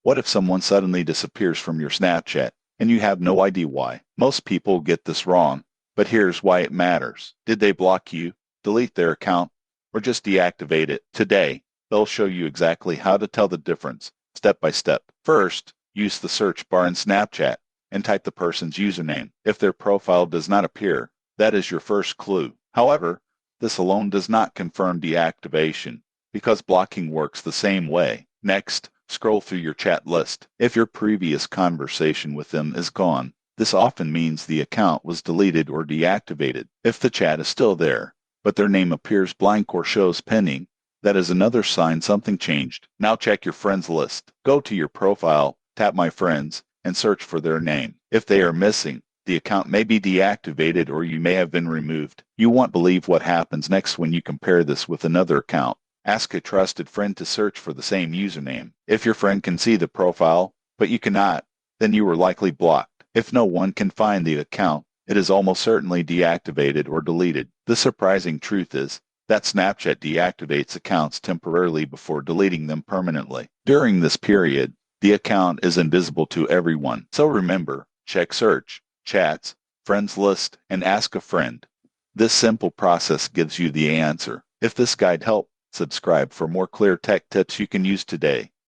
What if someone suddenly disappears from your Snapchat and you have no idea why? Most people get this wrong, but here's why it matters. Did they block you, delete their account, or just deactivate it? Today, they'll show you exactly how to tell the difference, step by step. First, use the search bar in Snapchat and type the person's username. If their profile does not appear, that is your first clue. However, this alone does not confirm deactivation, because blocking works the same way. Next, scroll through your chat list. If your previous conversation with them is gone, this often means the account was deleted or deactivated. If the chat is still there, but their name appears blank or shows pending, that is another sign something changed. Now check your friends list. Go to your profile, tap My Friends, and search for their name. If they are missing, the account may be deactivated or you may have been removed. You won't believe what happens next when you compare this with another account. Ask a trusted friend to search for the same username. If your friend can see the profile, but you cannot, then you were likely blocked. If no one can find the account, it is almost certainly deactivated or deleted. The surprising truth is that Snapchat deactivates accounts temporarily before deleting them permanently. During this period, the account is invisible to everyone. So remember, check search, chats, friends list, and ask a friend. This simple process gives you the answer. If this guide helped, subscribe for more clear tech tips you can use today.